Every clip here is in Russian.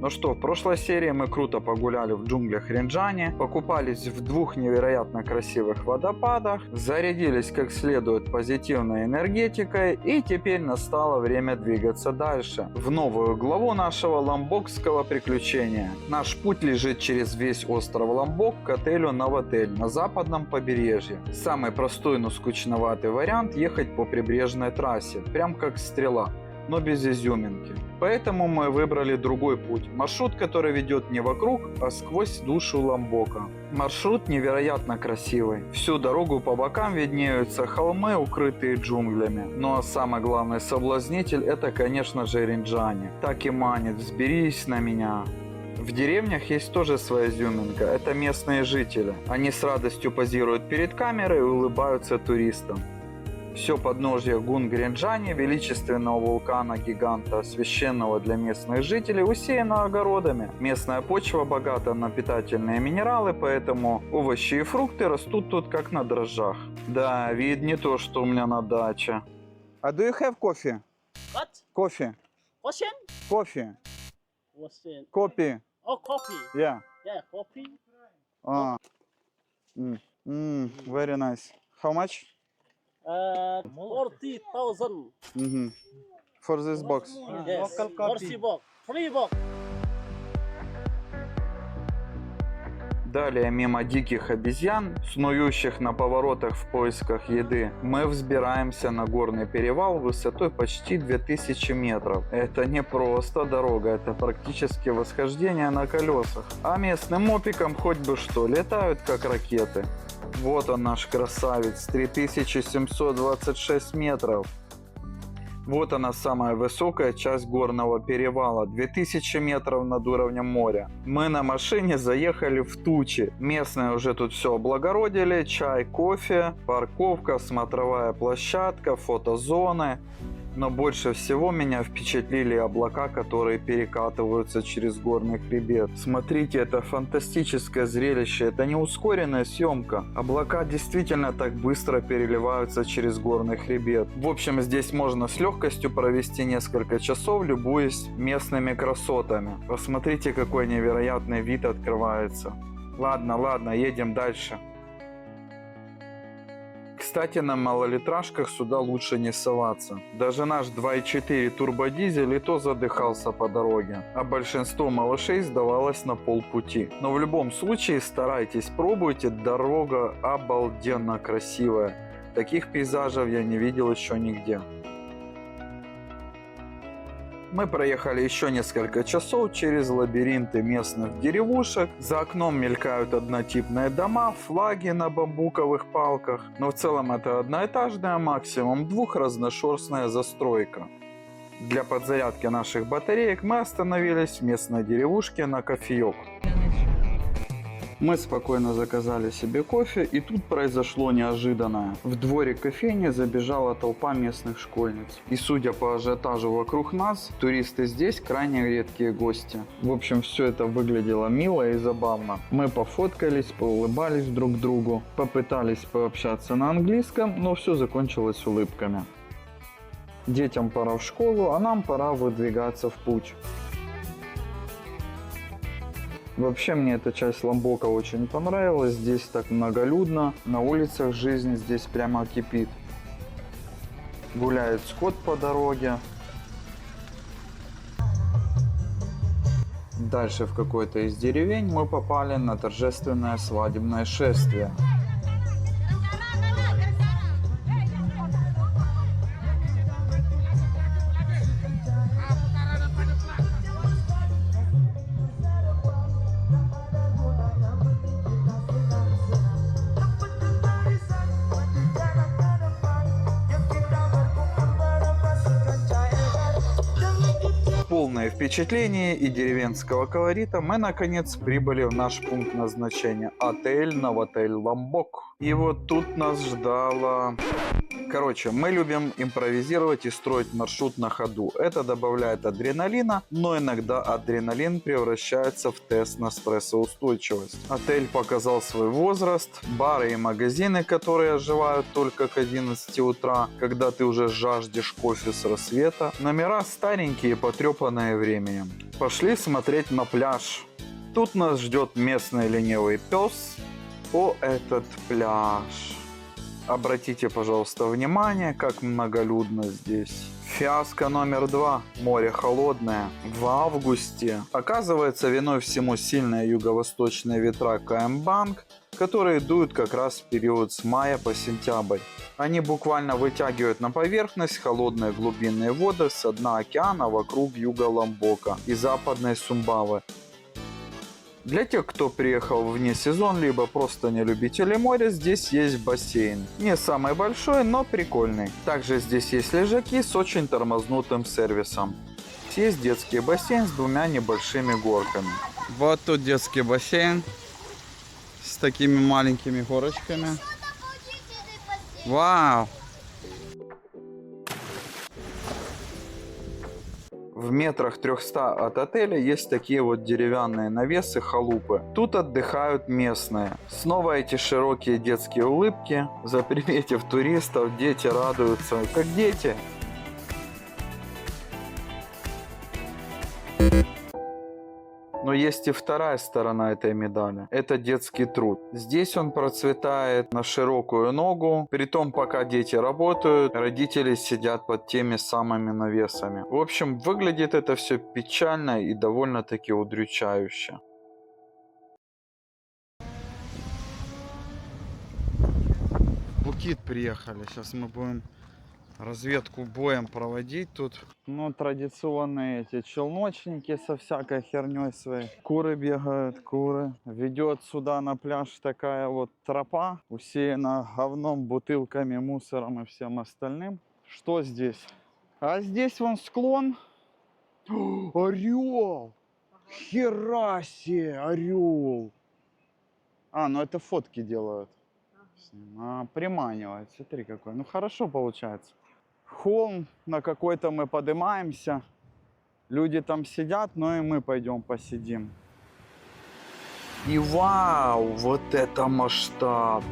Ну что, в прошлой серии мы круто погуляли в джунглях Ринджани, покупались в двух невероятно красивых водопадах, зарядились как следует позитивной энергетикой, и теперь настало время двигаться дальше, в новую главу нашего ломбокского приключения. Наш путь лежит через весь остров Ломбок к отелю Новотель на западном побережье. Самый простой, но скучноватый вариант — ехать по прибрежной трассе, прям как стрела, но без изюминки. Поэтому мы выбрали другой путь. Маршрут, который ведет не вокруг, а сквозь душу Ломбока. Маршрут невероятно красивый. Всю дорогу по бокам виднеются холмы, укрытые джунглями. Ну а самый главный соблазнитель — это, конечно же, Ринджани. Так и манит: взберись на меня. В деревнях есть тоже своя изюминка. Это местные жители. Они с радостью позируют перед камерой и улыбаются туристам. Все подножье Гунг-Ринджани, величественного вулкана-гиганта, священного для местных жителей, усеяно огородами. Местная почва богата на питательные минералы, поэтому овощи и фрукты растут тут как на дрожжах. Да, вид не то, что у меня на даче. Do you have coffee? What? Coffee. Ocean? Coffee. Ocean. Coffee. Oh, coffee. Yeah. Yeah, coffee. Very nice. How much? 40,000. For this box. Yes. 40 box. 3 box. Далее, мимо диких обезьян, снующих на поворотах в поисках еды, мы взбираемся на горный перевал высотой почти 2000 метров. Это не просто дорога, это практически восхождение на колесах. А местным мопикам хоть бы что, летают как ракеты. Вот он, наш красавец, 3726 метров. Вот она, самая высокая часть горного перевала, 2000 метров над уровнем моря. Мы на машине заехали в тучи. Местные уже тут все облагородили: чай, кофе, парковка, смотровая площадка, фотозоны. Но больше всего меня впечатлили облака, которые перекатываются через горный хребет. Смотрите, это фантастическое зрелище, это не ускоренная съемка. Облака действительно так быстро переливаются через горный хребет. В общем, здесь можно с легкостью провести несколько часов, любуясь местными красотами. Посмотрите, какой невероятный вид открывается. Ладно, едем дальше. Кстати, на малолитражках сюда лучше не соваться. Даже наш 2.4 турбодизель и то задыхался по дороге, а большинство малышей сдавалось на полпути. Но в любом случае старайтесь, пробуйте, дорога обалденно красивая. Таких пейзажей я не видел еще нигде. Мы проехали еще несколько часов через лабиринты местных деревушек. За окном мелькают однотипные дома, флаги на бамбуковых палках. Но в целом это одноэтажная, максимум двухразношерстная застройка. Для подзарядки наших батареек мы остановились в местной деревушке на кофеек. Мы спокойно заказали себе кофе, и тут произошло неожиданное. В дворе кофейни забежала толпа местных школьниц. И судя по ажиотажу вокруг нас, туристы здесь крайне редкие гости. В общем, все это выглядело мило и забавно. Мы пофоткались, поулыбались друг другу, попытались пообщаться на английском, но все закончилось улыбками. Детям пора в школу, а нам пора выдвигаться в путь. Вообще мне эта часть Ломбока очень понравилась, здесь так многолюдно, на улицах жизнь здесь прямо кипит. Гуляет скот по дороге. Дальше в какой-то из деревень мы попали на торжественное свадебное шествие. Полное впечатление и деревенского колорита, мы наконец прибыли в наш пункт назначения – отель Новотель Ломбок. И вот тут нас ждало... Короче, мы любим импровизировать и строить маршрут на ходу. Это добавляет адреналина, но иногда адреналин превращается в тест на стрессоустойчивость. Отель показал свой возраст, бары и магазины, которые оживают только к 11 утра, когда ты уже жаждешь кофе с рассвета. Номера старенькие, потрепанные рассеянные временем. Пошли смотреть на пляж. Тут нас ждет местный ленивый пес. О, этот пляж. Обратите, пожалуйста, внимание, как многолюдно здесь. Фиаско номер 2. Море холодное. В августе. Оказывается, виной всему сильные юго-восточные ветра Камбанг, которые дуют как раз в период с мая по сентябрь. Они буквально вытягивают на поверхность холодные глубинные воды с дна океана вокруг юга Ломбока и западной Сумбавы. Для тех, кто приехал вне сезон, либо просто не любители моря, здесь есть бассейн. Не самый большой, но прикольный. Также здесь есть лежаки с очень тормознутым сервисом. Есть детский бассейн с 2 небольшими горками. Вот тут детский бассейн с такими маленькими горочками. Вау! В метрах 300 от отеля есть такие вот деревянные навесы, халупы. Тут отдыхают местные. Снова эти широкие детские улыбки. Заприметив туристов, дети радуются, как дети. Но есть и вторая сторона этой медали. Это детский труд. Здесь он процветает на широкую ногу. Притом, пока дети работают, родители сидят под теми самыми навесами. В общем, выглядит это все печально и довольно-таки удручающе. В Букит приехали. Сейчас мы будем разведку боем проводить тут. Ну, традиционные эти челночники со всякой херней своей. Куры бегают, куры. Ведет сюда на пляж такая вот тропа, усеяна говном, бутылками, мусором и всем остальным. Что здесь? А здесь вон склон. Орел! Хераси, орел! А, ну это фотки делают. Приманивает. Смотри какой. Ну хорошо получается. Холм на какой-то мы поднимаемся. Люди там сидят, но и мы пойдем посидим. И вау, вот это масштаб!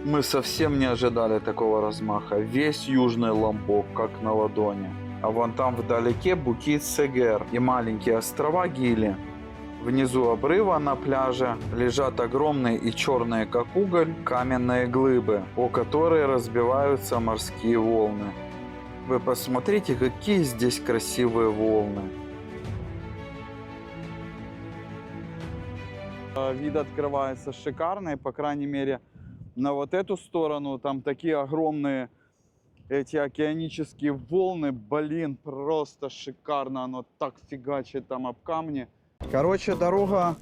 Мы совсем не ожидали такого размаха. Весь южный Ломбок как на ладони. А вон там вдалеке Букит Сегер и маленькие острова Гили. Внизу обрыва на пляже лежат огромные и черные, как уголь, каменные глыбы, о которые разбиваются морские волны. Вы посмотрите, какие здесь красивые волны. Вид открывается шикарный, по крайней мере, на вот эту сторону. Там такие огромные эти океанические волны. Блин, просто шикарно. Оно так фигачит там об камни. Короче, дорога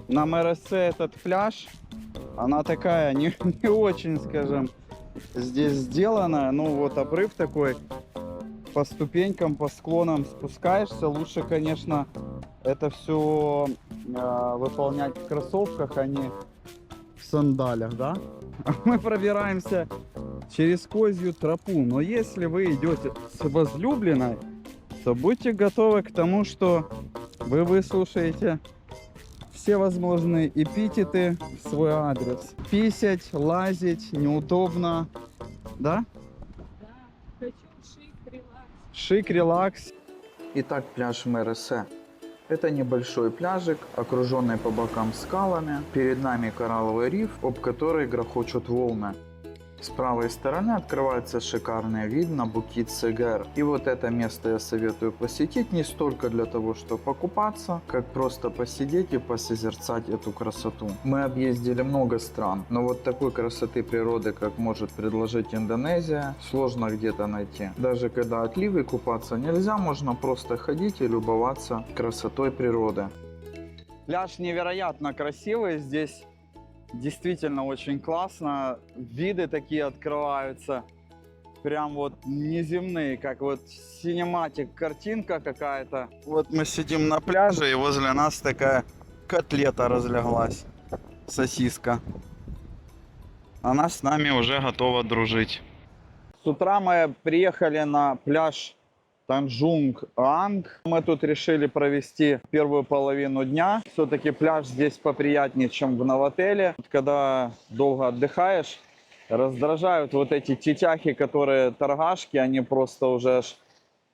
на МРС, этот пляж, она такая не очень, скажем, здесь сделана. Ну вот обрыв такой, по ступенькам, по склонам спускаешься. Лучше, конечно, это все выполнять в кроссовках, а не в сандалях, да? Мы пробираемся через козью тропу. Но если вы идете с возлюбленной, то будьте готовы к тому, что вы выслушаете все возможные эпитеты в свой адрес. Писать, лазить неудобно. Да? Да, хочу шик, релакс. Шик, релакс. Итак, пляж МРС. Это небольшой пляжик, окруженный по бокам скалами. Перед нами коралловый риф, об который грохочут волны. С правой стороны открывается шикарный вид на Букит Сегер. И вот это место я советую посетить не столько для того, чтобы покупаться, как просто посидеть и посозерцать эту красоту. Мы объездили много стран, но вот такой красоты природы, как может предложить Индонезия, сложно где-то найти. Даже когда отливы купаться нельзя, можно просто ходить и любоваться красотой природы. Пляж невероятно красивый здесь. Действительно очень классно. Виды такие открываются. Прям вот неземные, как вот синематик, картинка какая-то. Вот мы сидим на пляже, и возле нас такая котлета разлеглась. Сосиска. Она с нами уже готова дружить. С утра мы приехали на пляж Танжунг-Анг. Мы тут решили провести первую половину дня. Все-таки пляж здесь поприятнее, чем в новотеле. Когда долго отдыхаешь, раздражают вот эти тетяхи, которые торгашки, они просто уже аж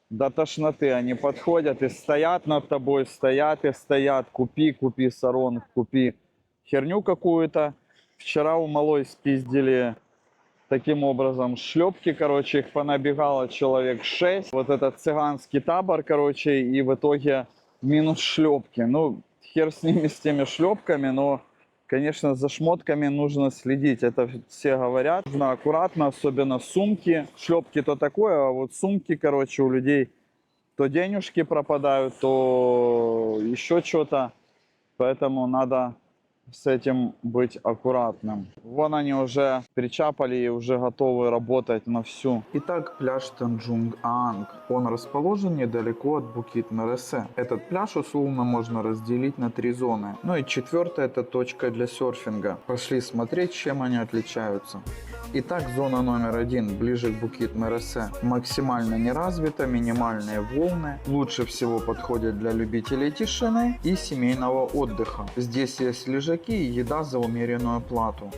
до тошноты они подходят и стоят над тобой, стоят и стоят. Купи, купи, Саронг, купи херню какую-то. Вчера у малой спиздили таким образом шлепки, короче, их понабегало человек 6. Вот этот цыганский табор, короче, и в итоге минус шлепки. Ну, хер с ними, с теми шлепками, но, конечно, за шмотками нужно следить. Это все говорят. Нужно аккуратно, особенно сумки. Шлепки то такое, а вот сумки, короче, у людей то денежки пропадают, то еще что-то. Поэтому надо с этим быть аккуратным. Вон они уже причапали и уже готовы работать на всю. Итак, пляж Танджунг Аанг. Он расположен недалеко от Букит Мересе. Этот пляж условно можно разделить на 3 зоны. Ну и 4-я это точка для серфинга. Пошли смотреть, чем они отличаются. Итак, зона номер 1, ближе к Букит Мересе. Максимально не развита, минимальные волны. Лучше всего подходят для любителей тишины и семейного отдыха. Здесь есть лежаки и еда за умеренную плату.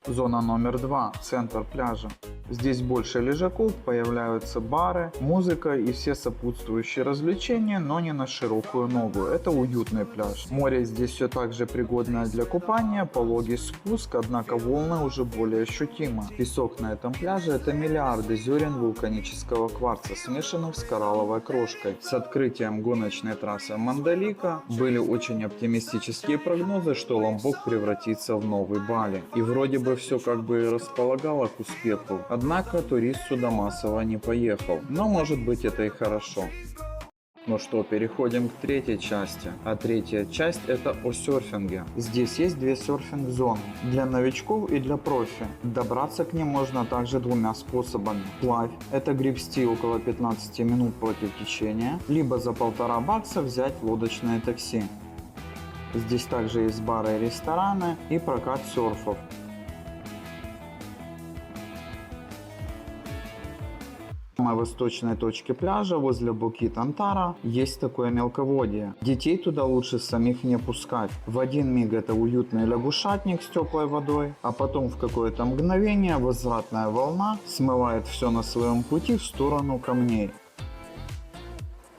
Зона номер 2, центр пляжа. Здесь больше лежаков, появляются бары, музыка и все сопутствующие развлечения, но не на широкую ногу. Это уютный пляж. Море здесь все так же пригодное для купания, пологий спуск, однако волны уже более ощутимы. Песок на этом пляже это миллиарды зерен вулканического кварца, смешанных с коралловой крошкой. С открытием гоночной трассы Мандалика были очень оптимистические прогнозы, что Ломбок превратится в новый Бали. И вроде бы все как бы располагало к успеху. Однако турист сюда массово не поехал. Но может быть это и хорошо. Ну что, переходим к 3-й части. А 3-я часть это о серфинге. Здесь есть 2 серфинг-зоны. Для новичков и для профи. Добраться к ним можно также 2 способами. Плавь. Это гребсти около 15 минут против течения. Либо за $1,5 взять лодочное такси. Здесь также есть бары и рестораны и прокат серфов. В самой восточной точке пляжа, возле Букит Антара, есть такое мелководье. Детей туда лучше самих не пускать. В один миг это уютный лягушатник с теплой водой, а потом в какое-то мгновение возвратная волна смывает все на своем пути в сторону камней.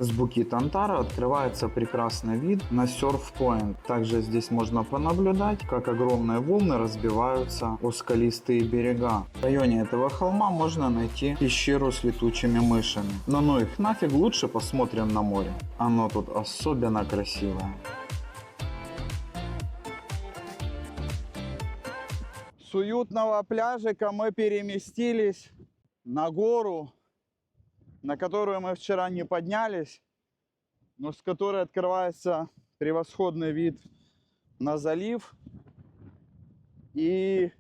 С Букит Антара открывается прекрасный вид на серф-поинт. Также здесь можно понаблюдать, как огромные волны разбиваются о скалистые берега. В районе этого холма можно найти пещеру с летучими мышами. Но ну их нафиг, лучше посмотрим на море. Оно тут особенно красивое. С уютного пляжика мы переместились на гору, на которую мы вчера не поднялись, но с которой открывается превосходный вид на залив и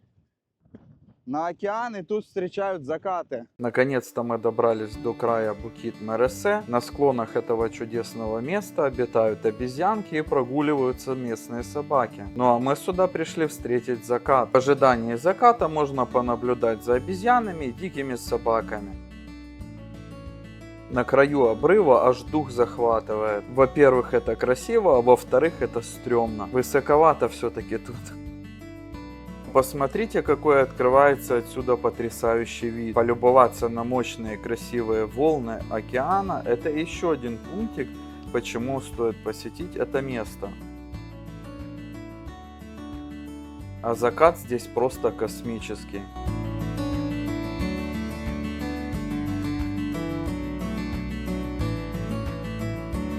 на океан, и тут встречают закаты. Наконец-то мы добрались до края Букит Мересе. На склонах этого чудесного места обитают обезьянки и прогуливаются местные собаки. Ну а мы сюда пришли встретить закат. В ожидании заката можно понаблюдать за обезьянами и дикими собаками. На краю обрыва аж дух захватывает. Во-первых, это красиво, а во-вторых, это стрёмно. Высоковато все-таки тут. Посмотрите, какой открывается отсюда потрясающий вид. Полюбоваться на мощные красивые волны океана – это еще один пунктик, почему стоит посетить это место. А закат здесь просто космический.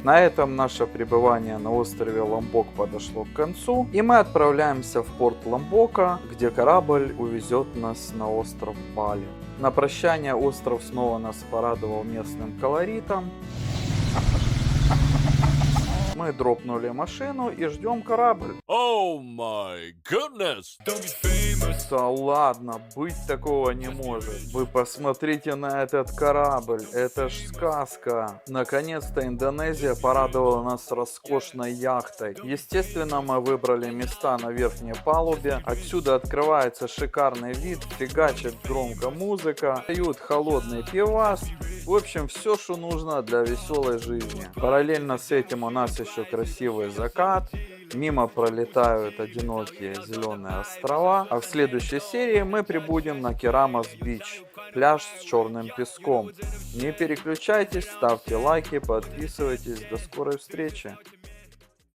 На этом наше пребывание на острове Ломбок подошло к концу, и мы отправляемся в порт Ломбока, где корабль увезет нас на остров Бали. На прощание остров снова нас порадовал местным колоритом. Мы дропнули машину и ждем корабль. Oh my goodness! Да ладно, быть такого не может. Вы посмотрите на этот корабль, это ж сказка. Наконец-то Индонезия порадовала нас роскошной яхтой. Естественно, мы выбрали места на верхней палубе. Отсюда открывается шикарный вид, фигачит громко музыка, дают холодный пивас. В общем, все, что нужно для веселой жизни. Параллельно с этим у нас еще красивый закат. Мимо пролетают одинокие зеленые острова. А в следующей серии мы прибудем на Керамас Бич. пляж с черным песком. Не переключайтесь, ставьте лайки, подписывайтесь. До скорой встречи.